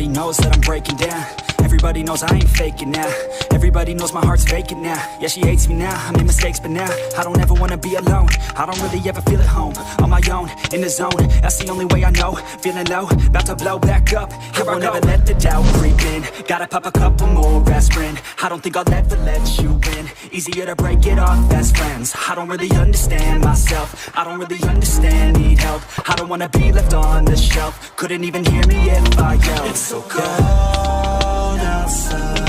Everybody knows that I'm breaking down. Everybody knows I ain't faking now. Everybody knows my heart's vacant now. Yeah, she hates me now, I made mistakes but now I don't ever wanna be alone. I don't really ever feel at home. On my own, in the zone, that's the only way I know. Feeling low, about to blow back up. Here I won't ever let the doubt creep in. Gotta pop a couple more aspirin. I don't think I'll ever let you win. Easier to break it off best friends. I don't really understand myself. I don't really understand, need help. I don't wanna be left on the shelf. Couldn't even hear me if I yelled. It's so cold outside.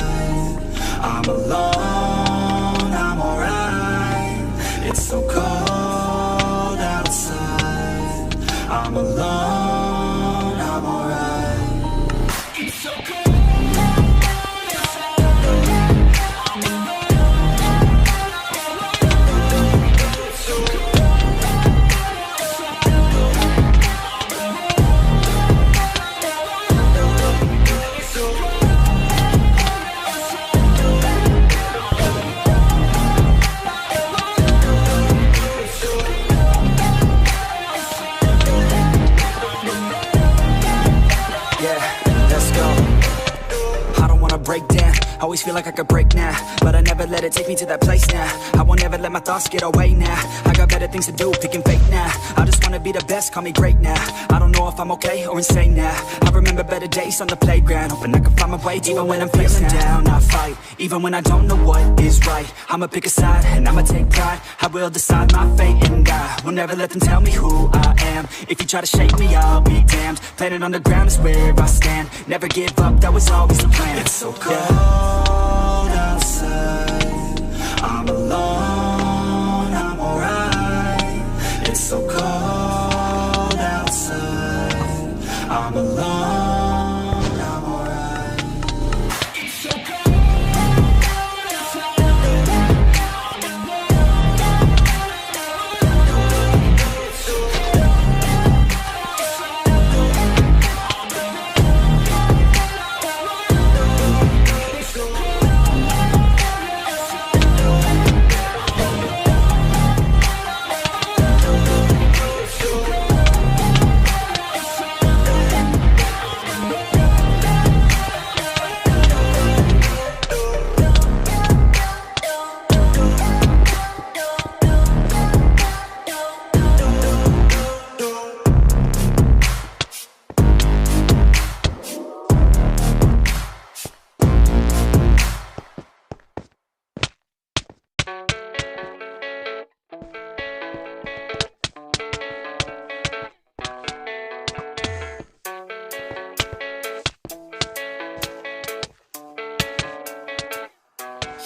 I'm alone, I'm alright. It's so cold outside. I'm alone, I'm alright. It's so cold. Break down, always feel like I could break now, but I never let it take me to that place now. I won't ever let my thoughts get away now. I got better things to do, picking fate now. I just wanna be the best, call me great now. I don't know if I'm okay or insane now. I remember better days on the playground, hoping I can find my way even when I'm feeling down. I fight, even when I don't know what is right. I'ma pick a side and I'ma take pride. I will decide my fate and I will never let them tell me who I am. If you try to shake me, I'll be damned. Planet on the ground is where I stand. Never give up, that was always the plan. It's so cold outside. I'm alone, I'm alright. It's so cold outside. I'm alone, I'm alright. It's so cold outside.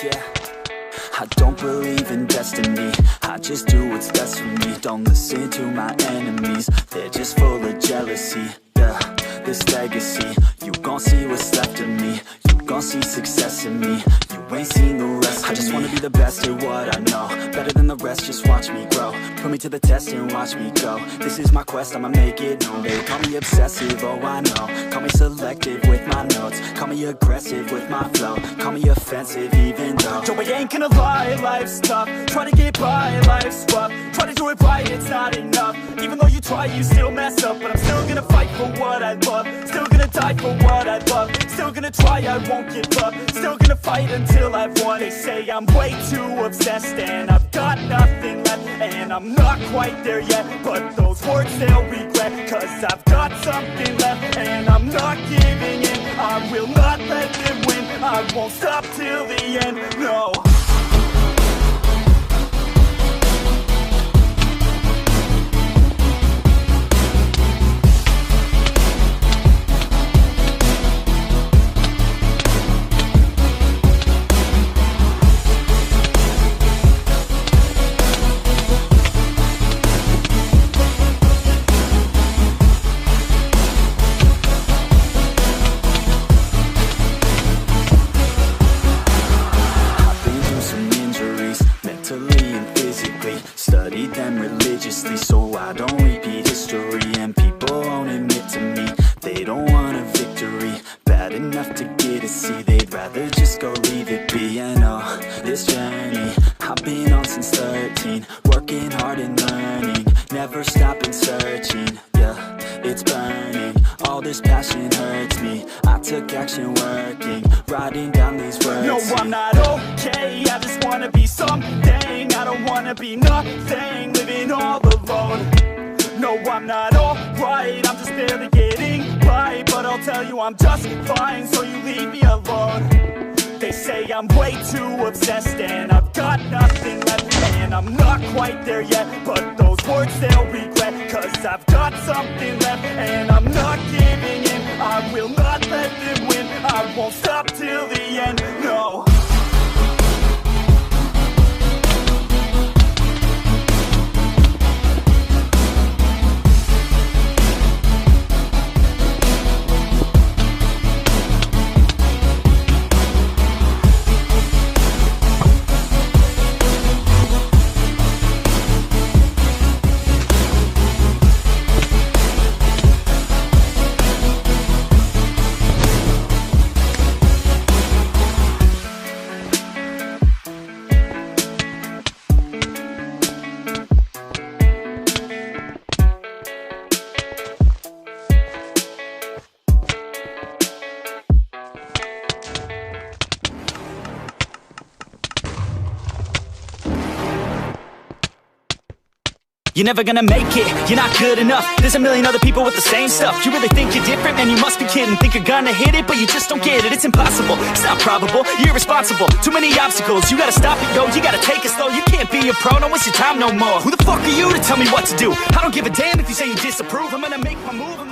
Yeah, I don't believe in destiny. I just do what's best for me. Don't listen to my enemies, they're just full of jealousy. Yeah, this legacy, you gon' see what's left of me. You gon' see success in me. You ain't seen the rest of me. I just wanna be the best at what I know. Better than the rest, just watch me grow. Put me to the test and watch me go. This is my quest, I'ma make it known. They call me obsessive, oh I know. Call me selective with my notes. Call me aggressive with my flow. Call me offensive even though Joe, I ain't gonna lie, life's tough. Try to get by, life's rough. Try to do it right, it's not enough. Even though you try, you still mess up. But I'm still gonna fight for what I love. Still gonna die for what I love. Still gonna try, I won't give up. Still gonna fight until I've won. They say I'm way too obsessed and I've got nothing left. And I'm not quite there yet, but those words they'll regret. Cause I've got something left and I'm not giving in. I will not let them win. I won't stop till the end, no. So I don't repeat history. And people won't admit to me they don't want a victory bad enough to get a C. They'd rather just go leave it be. I know this journey I've been on since 13. Working hard and learning, never stopping searching. Yeah, it's burning, all this passion hurts me. I took action working, writing down these words. No, I'm not okay, I just wanna be something. I don't wanna be nothing, living all alone. No, I'm not alright, I'm just barely getting by. But I'll tell you I'm just fine, so you leave me alone. They say I'm way too obsessed and I've got nothing left. And I'm not quite there yet, but those words they'll regret. Cause I've got something left and I'm not giving in. I will not let them win, I won't stop till the end, no. You're never gonna make it, you're not good enough. There's a million other people with the same stuff. You really think you're different? Man, you must be kidding. Think you're gonna hit it, but you just don't get it. It's impossible, it's not probable, you're irresponsible. Too many obstacles, you gotta stop it, yo. You gotta take it slow, you can't be a pro. Don't waste your time no more. Who the fuck are you to tell me what to do? I don't give a damn if you say you disapprove. I'm gonna make my move.